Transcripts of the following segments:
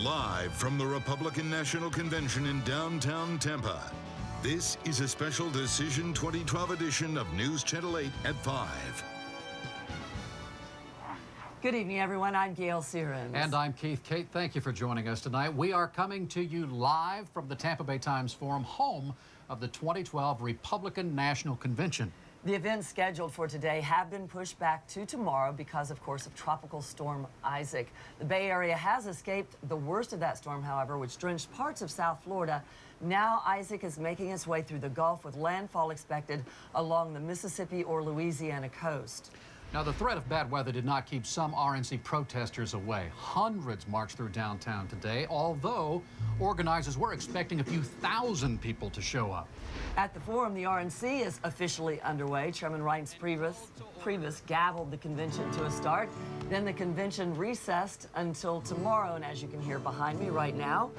Live from the Republican National Convention in downtown Tampa, this is a special Decision 2012 edition of News Channel 8 at 5. Good evening, everyone. I'm Gail Searins. And I'm Keith Kate. Thank you for joining us tonight. We are coming to you live from the Tampa Bay Times Forum, home of the 2012 Republican National Convention. The events scheduled for today have been pushed back to tomorrow because, of course, of Tropical Storm Isaac. The Bay Area has escaped the worst of that storm, however, which drenched parts of South Florida. Now Isaac is making its way through the Gulf with landfall expected along the Mississippi or Louisiana coast. Now, the threat of bad weather did not keep some RNC protesters away. Hundreds marched through downtown today, although organizers were expecting a few thousand people to show up. At the forum, the RNC is officially underway. Chairman Reince Priebus gavelled the convention to a start. Then the convention recessed until tomorrow, and as you can hear behind me right now,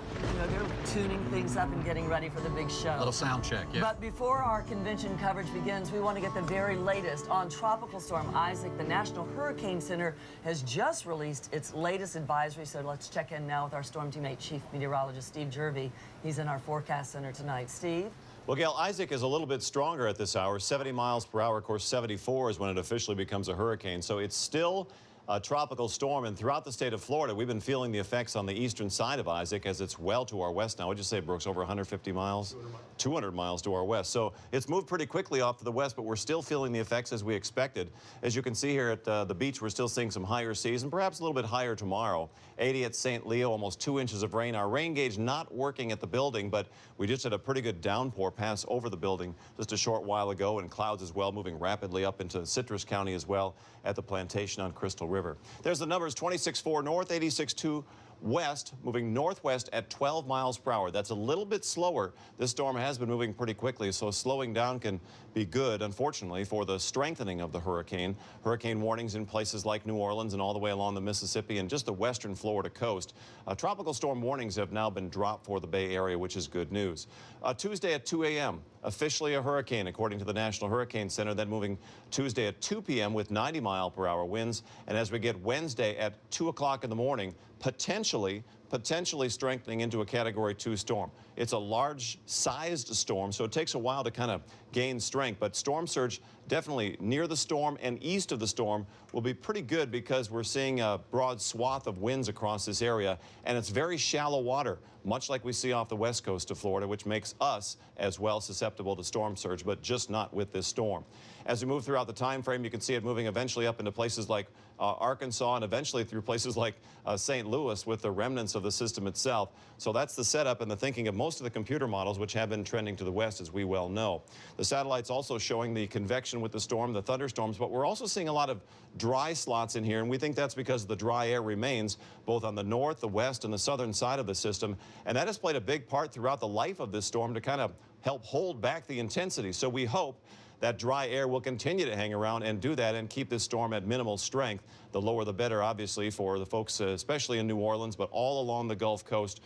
they're tuning things up and getting ready for the big show. A little sound check, yeah. But before our convention coverage begins, we want to get the very latest on Tropical Storm Isaac. The National Hurricane Center has just released its latest advisory, so let's check in now with our storm teammate, Chief Meteorologist Steve Jervey. He's in our forecast center tonight. Steve? Well, Gail, Isaac is a little bit stronger at this hour, 70 miles per hour. Of course, 74 is when it officially becomes a hurricane. So it's still a tropical storm, and throughout the state of Florida, we've been feeling the effects on the eastern side of Isaac as it's well to our west now. What'd you say, Brooks? Over 150 miles? 200 miles to our west. So it's moved pretty quickly off to the west, but we're still feeling the effects as we expected. As you can see here at the beach, we're still seeing some higher seas and perhaps a little bit higher tomorrow. 80 at St. Leo, almost 2 inches of rain. Our rain gauge not working at the building, but we just had a pretty good downpour pass over the building just a short while ago, and clouds as well, moving rapidly up into Citrus County as well at the plantation on Crystal River. There's the numbers: 26.4 north, 86.2 west, moving northwest at 12 miles per hour. That's a little bit slower. This storm has been moving pretty quickly, so slowing down can be good, unfortunately, for the strengthening of the hurricane. Hurricane warnings in places like New Orleans and all the way along the Mississippi and just the western Florida coast. Tropical storm warnings have now been dropped for the Bay Area, which is good news. Tuesday at 2 a.m., officially a hurricane, according to the National Hurricane Center, then moving Tuesday at 2 p.m. with 90-mile-per-hour winds. And as we get Wednesday at 2 o'clock in the morning, potentially strengthening into a Category 2 storm. It's a large-sized storm, so it takes a while to kind of gain strength. But storm surge definitely near the storm and east of the storm will be pretty good because we're seeing a broad swath of winds across this area, and it's very shallow water, much like we see off the west coast of Florida, which makes us as well susceptible to storm surge, but just not with this storm. As we move throughout the time frame, you can see it moving eventually up into places like Arkansas and eventually through places like St. Louis with the remnants of the system itself. So that's the setup and the thinking of most of the computer models, which have been trending to the west, as we well know. The satellite's also showing the convection with the storm, the thunderstorms, but we're also seeing a lot of dry slots in here, and we think that's because the dry air remains both on the north, the west, and the southern side of the system, and that has played a big part throughout the life of this storm to kind of help hold back the intensity. So we hope that dry air will continue to hang around and do that and keep this storm at minimal strength. The lower the better, obviously, for the folks, especially in New Orleans, but all along the Gulf Coast,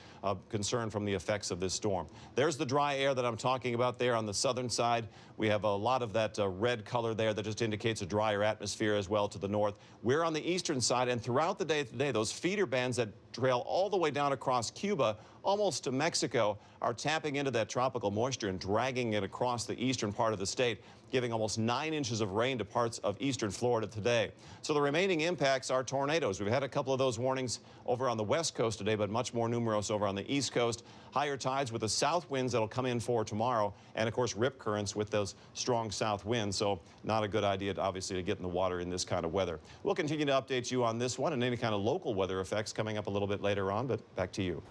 concerned from the effects of this storm. There's the dry air that I'm talking about there on the southern side. We have a lot of that red color there that just indicates a drier atmosphere as well to the north. We're on the eastern side, and throughout the day today, those feeder bands that trail all the way down across Cuba, almost to Mexico, are tapping into that tropical moisture and dragging it across the eastern part of the state, giving almost 9 inches of rain to parts of eastern Florida today. So the remaining impacts are tornadoes. We've had a couple of those warnings over on the west coast today, but much more numerous over on the east coast. Higher tides with the south winds that'll come in for tomorrow, and of course rip currents with those strong south winds. So not a good idea, obviously, to get in the water in this kind of weather. We'll continue to update you on this one and any kind of local weather effects coming up a little bit later on, but back to you.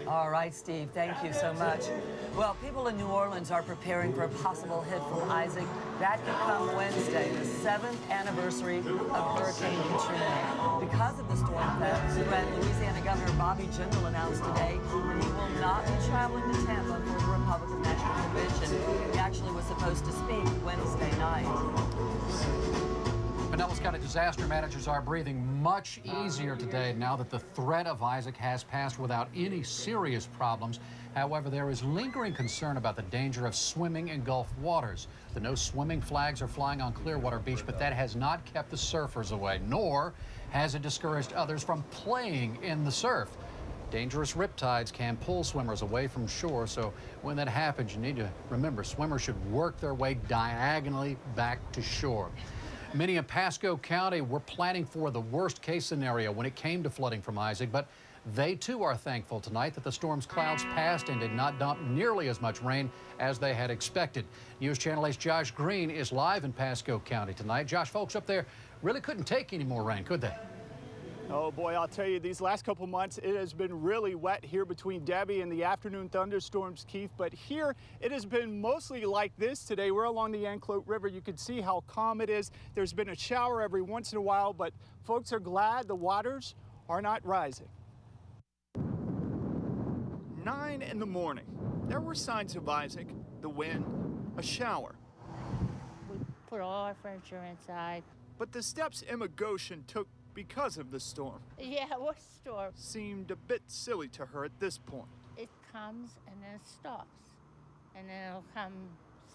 All right, Steve, thank you so much. Well, people in New Orleans are preparing for a possible hit from Isaac. That could come Wednesday, the 7th anniversary of Hurricane Katrina. Because of the storm threat, Louisiana Governor Bobby Jindal announced today that he will not be traveling to Tampa for the Republican National Convention. He actually was supposed to speak Wednesday night. Pinellas County disaster managers are breathing much easier today now that the threat of Isaac has passed without any serious problems. However, there is lingering concern about the danger of swimming in Gulf waters. The no swimming flags are flying on Clearwater Beach, but that has not kept the surfers away, nor has it discouraged others from playing in the surf. Dangerous riptides can pull swimmers away from shore, so when that happens, you need to remember swimmers should work their way diagonally back to shore. Many in Pasco County were planning for the worst case scenario when it came to flooding from Isaac, but they too are thankful tonight that the storm's clouds passed and did not dump nearly as much rain as they had expected. News Channel 8's Josh Green is live in Pasco County tonight. Josh, folks up there really couldn't take any more rain, could they? Oh boy, I'll tell you, these last couple months, it has been really wet here between Debbie and the afternoon thunderstorms, Keith. But here, it has been mostly like this today. We're along the Anclote River. You can see how calm it is. There's been a shower every once in a while, but folks are glad the waters are not rising. 9 in the morning. There were signs of Isaac, the wind, a shower. We put all our furniture inside. But the steps Emma Goshen took because of the storm Yeah, what storm? seemed a bit silly to her at this point. It comes and then it stops. And then it'll come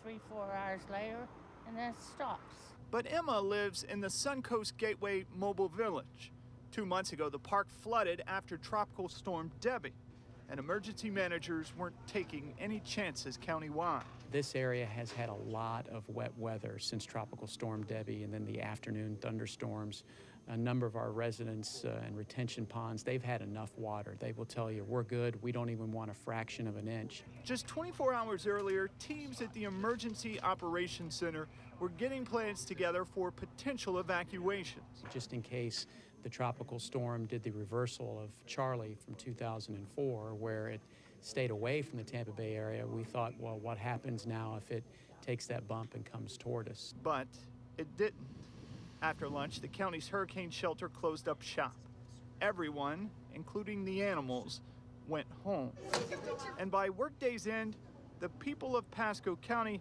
3-4 hours later and then it stops. But Emma lives in the Suncoast Gateway Mobile Village. 2 months ago, the park flooded after Tropical Storm Debbie, and emergency managers weren't taking any chances countywide. This area has had a lot of wet weather since Tropical Storm Debbie and then the afternoon thunderstorms. A number of our residents and retention ponds, they've had enough water. They will tell you, we're good. We don't even want a fraction of an inch. Just 24 hours earlier, teams at the Emergency Operations Center were getting plans together for potential evacuations. Just in case the tropical storm did the reversal of Charlie from 2004, where it stayed away from the Tampa Bay area, we thought, well, what happens now if it takes that bump and comes toward us? But it didn't. After lunch, the county's hurricane shelter closed up shop. Everyone, including the animals, went home. And by workday's end, the people of Pasco County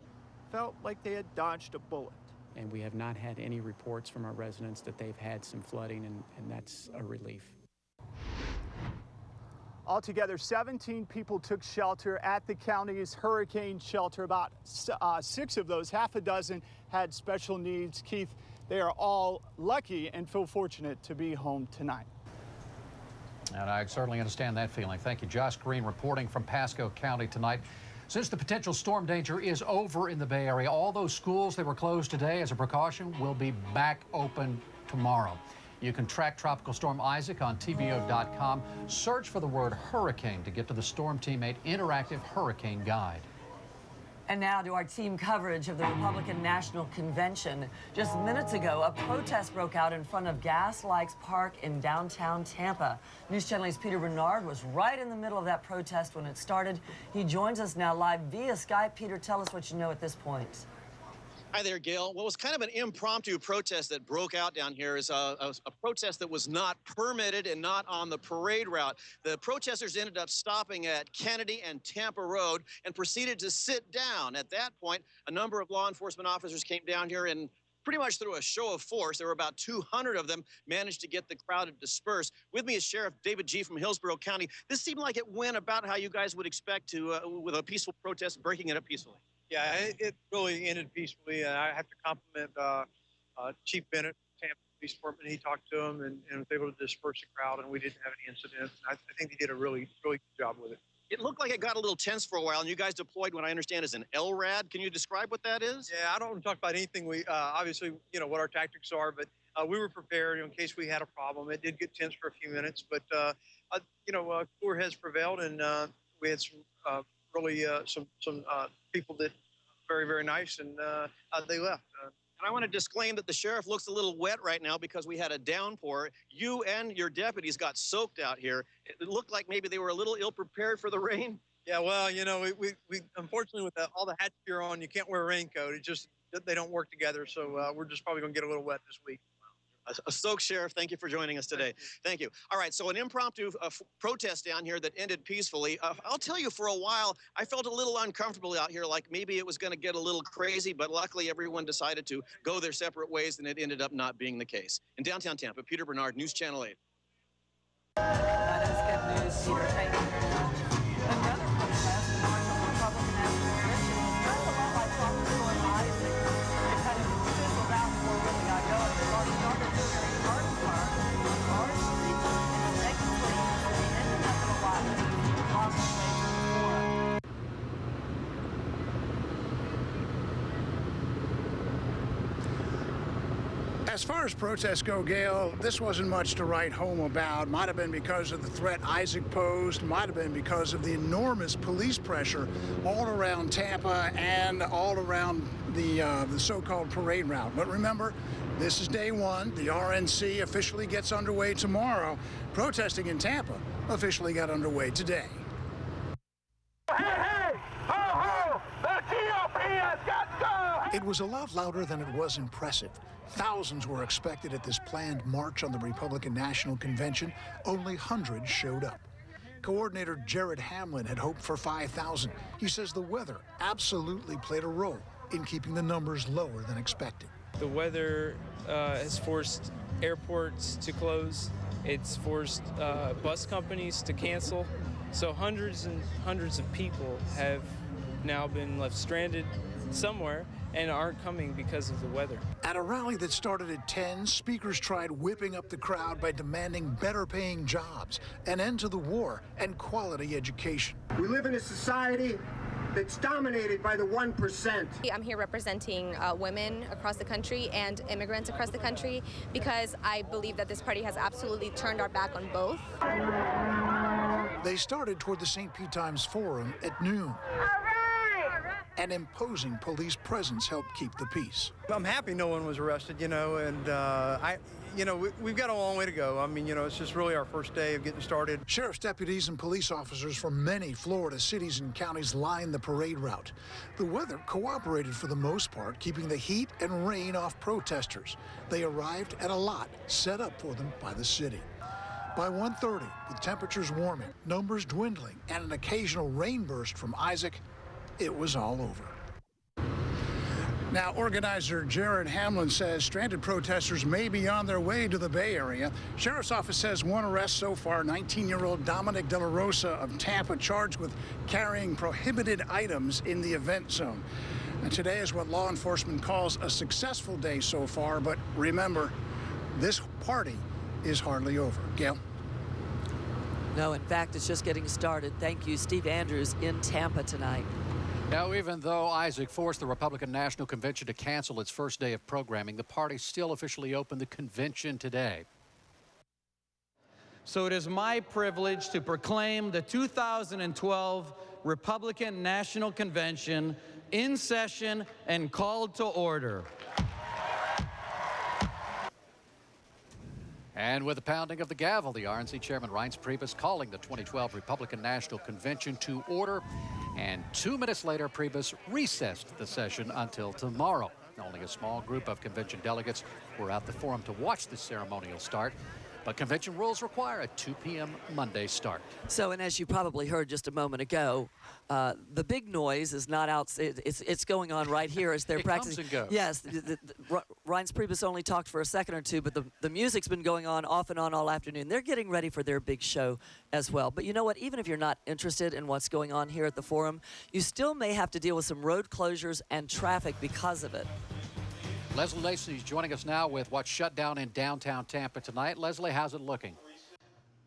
felt like they had dodged a bullet. And we have not had any reports from our residents that they've had some flooding, and that's a relief. Altogether, 17 people took shelter at the county's hurricane shelter. About 6 of those, half a dozen, had special needs. Keith, they are all lucky and feel fortunate to be home tonight. And I certainly understand that feeling. Thank you. Josh Green reporting from Pasco County tonight. Since the potential storm danger is over in the Bay Area, all those schools that were closed today as a precaution will be back open tomorrow. You can track Tropical Storm Isaac on TVO.com. Search for the word hurricane to get to the Storm Team 8 interactive hurricane guide. And now to our team coverage of the Republican National Convention. Just minutes ago, a protest broke out in front of Gas Likes Park in downtown Tampa. News Channel 8's Peter Bernard was right in the middle of that protest when it started. He joins us now live via Skype. Peter, tell us what you know at this point. Hi there, Gail. What was kind of an impromptu protest that broke out down here is a protest that was not permitted and not on the parade route. The protesters ended up stopping at Kennedy and Tampa Road and proceeded to sit down. At that point, a number of law enforcement officers came down here and pretty much through a show of force, there were about 200 of them, managed to get the crowd to disperse. With me is Sheriff David G. from Hillsborough County. This seemed like it went about how you guys would expect to, with a peaceful protest, breaking it up peacefully. Yeah, it really ended peacefully, and I have to compliment Chief Bennett, Tampa Police Department. He talked to him and was able to disperse the crowd, and we didn't have any incidents. I think he did a really good job with it. It looked like it got a little tense for a while, and you guys deployed what I understand is an LRAD. Can you describe what that is? Yeah, I don't want to talk about anything. We obviously, what our tactics are, but we were prepared in case we had a problem. It did get tense for a few minutes, but cooler heads prevailed, and we had some really some people that very, very nice, and they left. And I want to disclaim that the sheriff looks a little wet right now because we had a downpour. You and your deputies got soaked out here. It looked like maybe they were a little ill-prepared for the rain. Yeah, well, we unfortunately with all the hats you're on, you can't wear a raincoat. It just, they don't work together, so we're just probably going to get a little wet this week. A Stokes sheriff, thank you for joining us today. Thank you. All right, so an impromptu protest down here that ended peacefully. I'll tell you, for a while, I felt a little uncomfortable out here, like maybe it was going to get a little crazy, but luckily everyone decided to go their separate ways, and it ended up not being the case. In downtown Tampa, Peter Bernard, News Channel 8. That is good news, Peter. Thank you very much. Another protest in March of the Republican National Convention was kind of a lot like Tropical Storm Isaac. It kind of fizzled out before it really got going. It all started during a garden park, Bar Street, and secondly, they ended up in a lot of off the way to the forum. As far as protests go, Gail, this wasn't much to write home about. Might have been because of the threat Isaac posed, might have been because of the enormous police pressure all around Tampa and all around the so-called parade route. But remember, this is day one. The RNC officially gets underway tomorrow. Protesting in Tampa officially got underway today. Hey, hey! Ho, ho! The GOP has got to go! It was a lot louder than it was impressive. Thousands were expected at this planned march on the Republican National Convention. Only hundreds showed up. Coordinator Jared Hamlin had hoped for 5,000. He says the weather absolutely played a role in keeping the numbers lower than expected. The weather has forced airports to close. It's forced bus companies to cancel. So hundreds and hundreds of people have now been left stranded somewhere and aren't coming because of the weather. At a rally that started at 10, speakers tried whipping up the crowd by demanding better paying jobs, an end to the war, and quality education. We live in a society that's dominated by the 1%. I'm here representing women across the country and immigrants across the country because I believe that this party has absolutely turned our back on both. They started toward the St. Pete Times Forum at noon. An imposing police presence helped keep the peace. I'm happy no one was arrested, and we've got a long way to go. I mean, it's just really our first day of getting started. Sheriff's deputies and police officers from many Florida cities and counties lined the parade route. The weather cooperated for the most part, keeping the heat and rain off protesters. They arrived at a lot set up for them by the city. By 1:30, with temperatures warming, numbers dwindling, and an occasional rain burst from Isaac, it was all over. Now, organizer Jared Hamlin says stranded protesters may be on their way to the Bay Area. Sheriff's office says one arrest so far, 19-year-old Dominic De La Rosa of Tampa, charged with carrying prohibited items in the event zone. And today is what law enforcement calls a successful day so far, but remember, this party is hardly over. Gail? No, in fact, it's just getting started. Thank you, Steve Andrews in Tampa tonight. Now, even though Isaac forced the Republican National Convention to cancel its first day of programming, the party still officially opened the convention today. So it is my privilege to proclaim the 2012 Republican National Convention in session and called to order. And with the pounding of the gavel, the RNC chairman Reince Priebus calling the 2012 Republican National Convention to order. And 2 minutes later, Priebus recessed the session until tomorrow. Only a small group of convention delegates were at the forum to watch the ceremonial start. But convention rules require a 2 p.m. Monday start. So, and as you probably heard just a moment ago, the big noise is not out. It's going on right here as they're practicing. Comes and goes. Yes, Reince Priebus only talked for a second or two, but the music's been going on off and on all afternoon. They're getting ready for their big show as well. But you know what? Even if you're not interested in what's going on here at the forum, you still may have to deal with some road closures and traffic because of it. Leslie Lacey is joining us now with what's shut down in downtown Tampa tonight. Leslie, how's it looking?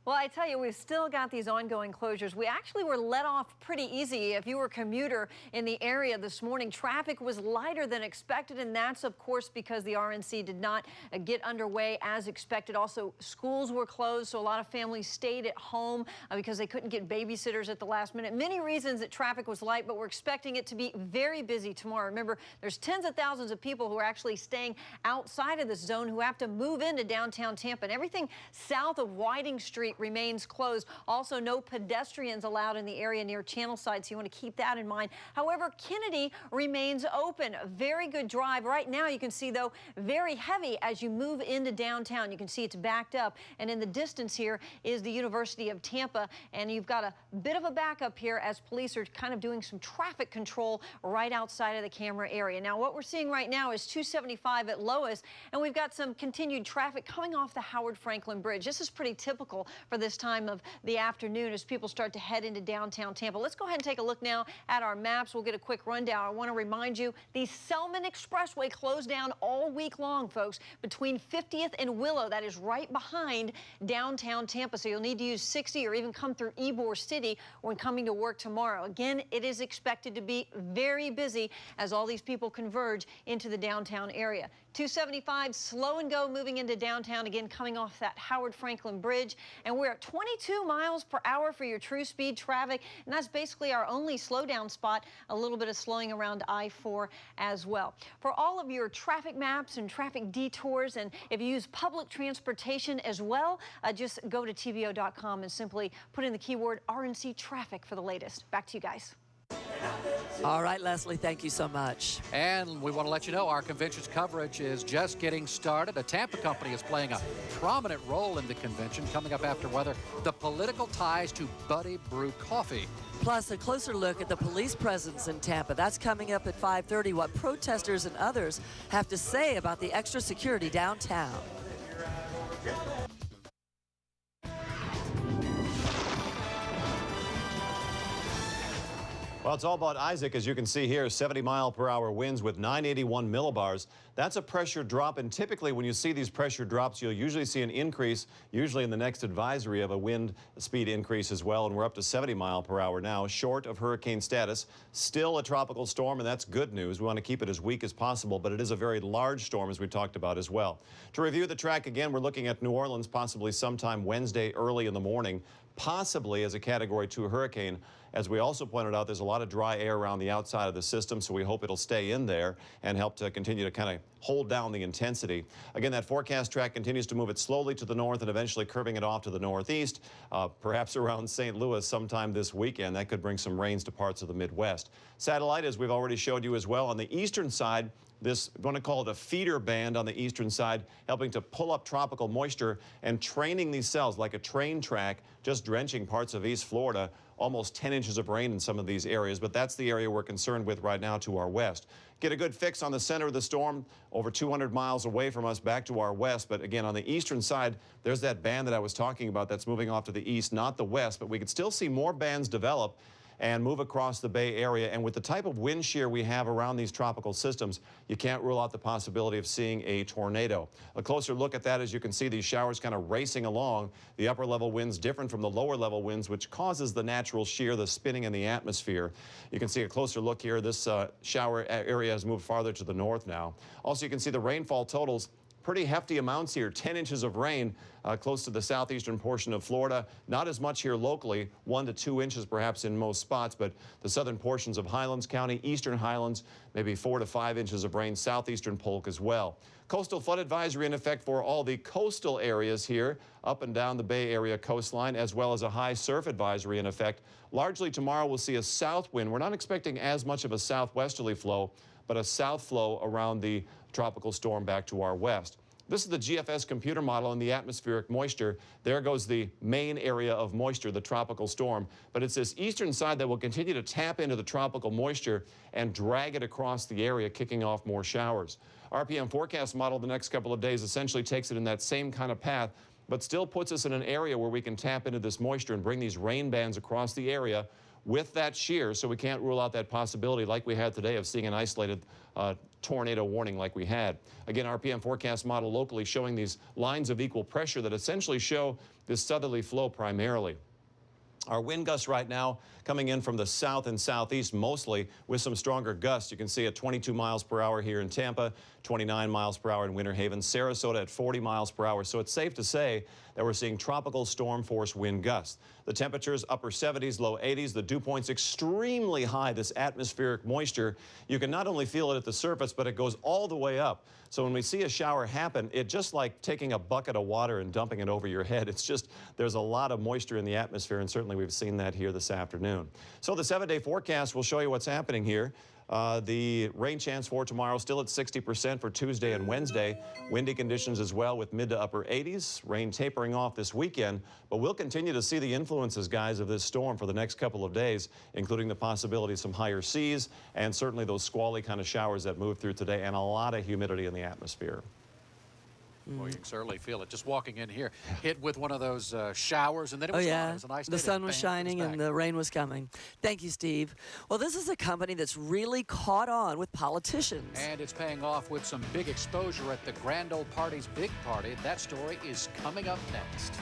Well, I tell you, we've still got these ongoing closures. We actually were let off pretty easy. If you were a commuter in the area this morning, traffic was lighter than expected, and that's, of course, because the RNC did not get underway as expected. Also, schools were closed, so a lot of families stayed at home because they couldn't get babysitters at the last minute. Many reasons that traffic was light, but we're expecting it to be very busy tomorrow. Remember, there's tens of thousands of people who are actually staying outside of this zone who have to move into downtown Tampa, and everything south of Whiting Street Street remains closed. Also, no pedestrians allowed in the area near Channelside, so you want to keep that in mind. However, Kennedy remains open. A very good drive. Right now, you can see, though, very heavy as you move into downtown. You can see it's backed up, and in the distance here is the University of Tampa, and you've got a bit of a backup here as police are kind of doing some traffic control right outside of the camera area. Now, what we're seeing right now is 275 at lowest, and we've got some continued traffic coming off the Howard Franklin Bridge. This is pretty typical for this time of the afternoon as people start to head into downtown Tampa. Let's go ahead and take a look now at our maps. We'll get a quick rundown. I want to remind you, the Selman Expressway closed down all week long, folks, between 50th and Willow. That is right behind downtown Tampa, so you'll need to use 60 or even come through Ybor City when coming to work tomorrow. Again, it is expected to be very busy as all these people converge into the downtown area. 275 slow and go moving into downtown, again coming off that Howard Franklin Bridge, and we're at 22 miles per hour for your true speed traffic, and that's basically our only slowdown spot. A little bit of slowing around I-4 as well. For all of your traffic maps and traffic detours, and if you use public transportation as well, just go to tvo.com and simply put in the keyword RNC traffic for the latest. Back to you guys. All right, Leslie, thank you so much. And we want to let you know our convention's coverage is just getting started. A Tampa company is playing a prominent role in the convention. Coming up after weather, the political ties to Buddy Brew Coffee. Plus, a closer look at the police presence in Tampa. That's coming up at 5:30. What protesters and others have to say about the extra security downtown. Well, it's all about Isaac, as you can see here, 70-mile-per-hour winds with 981 millibars. That's a pressure drop, and typically when you see these pressure drops, you'll usually see an increase, usually in the next advisory of a wind speed increase as well, and we're up to 70 mile per hour now, short of hurricane status. Still a tropical storm, and that's good news. We want to keep it as weak as possible, but it is a very large storm, as we talked about as well. To review the track again, we're looking at New Orleans possibly sometime Wednesday early in the morning, possibly as a Category 2 hurricane. As we also pointed out, there's a lot of dry air around the outside of the system, so we hope it'll stay in there and help to continue to kind of hold down the intensity. Again, that forecast track continues to move it slowly to the north and eventually curving it off to the northeast, perhaps around St. Louis sometime this weekend. That could bring some rains to parts of the Midwest. Satellite, as we've already showed you as well, on the eastern side, this, I'm going to call it a feeder band on the eastern side, helping to pull up tropical moisture and training these cells like a train track, just drenching parts of East Florida. Almost 10 inches of rain in some of these areas, but that's the area we're concerned with right now to our west. Get a good fix on the center of the storm, over 200 miles away from us back to our west. But again, on the eastern side, there's that band that I was talking about that's moving off to the east, not the west, but we could still see more bands develop and move across the Bay Area. And with the type of wind shear we have around these tropical systems, you can't rule out the possibility of seeing a tornado. A closer look at that, as you can see these showers kind of racing along. The upper level winds different from the lower level winds, which causes the natural shear, the spinning in the atmosphere. You can see a closer look here. This shower area has moved farther to the north now. Also, you can see the rainfall totals. Pretty hefty amounts here, 10 inches of rain close to the southeastern portion of Florida. Not as much here locally, 1 to 2 inches perhaps in most spots, but the southern portions of Highlands County, eastern Highlands, maybe 4 to 5 inches of rain, southeastern Polk as well. Coastal flood advisory in effect for all the coastal areas here, up and down the Bay Area coastline, as well as a high surf advisory in effect. Largely tomorrow we'll see a south wind. We're not expecting as much of a southwesterly flow, but a south flow around the tropical storm back to our west. This is the GFS computer model and the atmospheric moisture. There goes the main area of moisture, the tropical storm. But it's this eastern side that will continue to tap into the tropical moisture and drag it across the area, kicking off more showers. RPM forecast model the next couple of days essentially takes it in that same kind of path, but still puts us in an area where we can tap into this moisture and bring these rain bands across the area with that shear, so we can't rule out that possibility like we had today of seeing an isolated tornado warning like we had. Again, RPM forecast model locally showing these lines of equal pressure that essentially show this southerly flow primarily. Our wind gusts right now coming in from the south and southeast mostly with some stronger gusts. You can see at 22 miles per hour here in Tampa, 29 miles per hour in Winter Haven, Sarasota at 40 miles per hour. So it's safe to say that we're seeing tropical storm force wind gusts. The temperatures upper 70s, low 80s. The dew point's extremely high. This atmospheric moisture, you can not only feel it at the surface, but it goes all the way up. So when we see a shower happen, it's just like taking a bucket of water and dumping it over your head. It's just, there's a lot of moisture in the atmosphere, and certainly we've seen that here this afternoon. So the 7-day forecast will show you what's happening here. The rain chance for tomorrow still at 60% for Tuesday and Wednesday. Windy conditions as well with mid to upper 80s. Rain tapering off this weekend, but we'll continue to see the influences, guys, of this storm for the next couple of days, including the possibility of some higher seas and certainly those squally kind of showers that move through today and a lot of humidity in the atmosphere. Well, you can certainly feel it. Just walking in here, hit with one of those showers, and then it was oh, yeah. It was a nice the day. sun was shining and the rain was coming. Thank you, Steve. Well, this is a company that's really caught on with politicians. And it's paying off with some big exposure at the Grand Old Party's big party. That story is coming up next.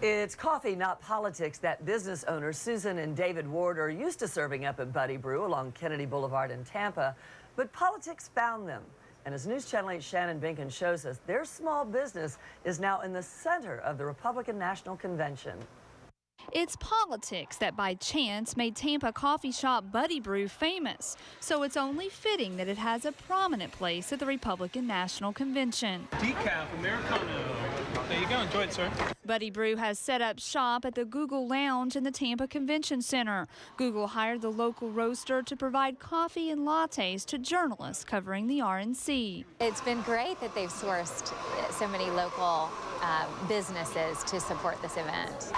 It's coffee, not politics, that business owners Susan and David Ward are used to serving up at Buddy Brew along Kennedy Boulevard in Tampa, but politics found them. And as News Channel 8's Shannon Binkin shows us, their small business is now in the center of the Republican National Convention. It's politics that by chance made Tampa coffee shop Buddy Brew famous, so it's only fitting that it has a prominent place at the Republican National Convention. Decaf Americano. There you go, enjoy it, sir. Buddy Brew has set up shop at the Google Lounge in the Tampa Convention Center. Google hired the local roaster to provide coffee and lattes to journalists covering the RNC. It's been great that they've sourced so many local businesses to support this event.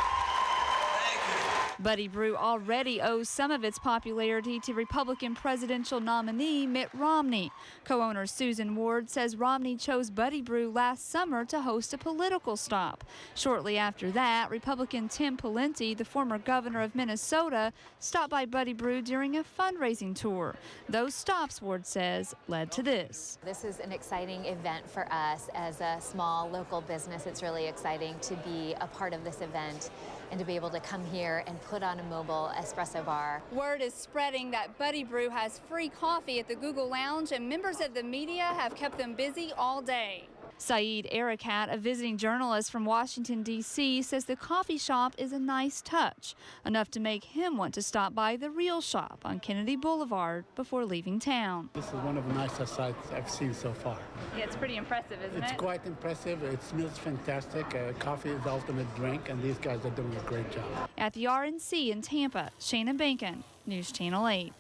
Buddy Brew already owes some of its popularity to Republican presidential nominee Mitt Romney. Co-owner Susan Ward says Romney chose Buddy Brew last summer to host a political stop. Shortly after that, Republican Tim Pawlenty, the former governor of Minnesota, stopped by Buddy Brew during a fundraising tour. Those stops, Ward says, led to this. This is an exciting event for us as a small local business. It's really exciting to be a part of this event and to be able to come here and put on a mobile espresso bar. Word is spreading that Buddy Brew has free coffee at the Google Lounge, and members of the media have kept them busy all day. Saeed Arakat, a visiting journalist from Washington, D.C., says the coffee shop is a nice touch, enough to make him want to stop by the real shop on Kennedy Boulevard before leaving town. This is one of the nicest sights I've seen so far. Yeah, it's pretty impressive, isn't it? It's quite impressive. It smells fantastic. Coffee is the ultimate drink, and these guys are doing a great job. At the RNC in Tampa, Shannon Binkin, News Channel 8.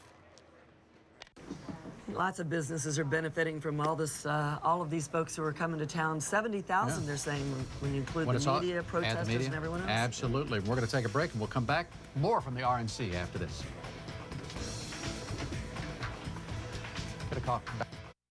Lots of businesses are benefiting from all this, all of these folks who are coming to town. 70,000, they're saying, when you include the media, protesters, and everyone else. Absolutely. We're going to take a break, and we'll come back. More from the RNC after this. Get a call.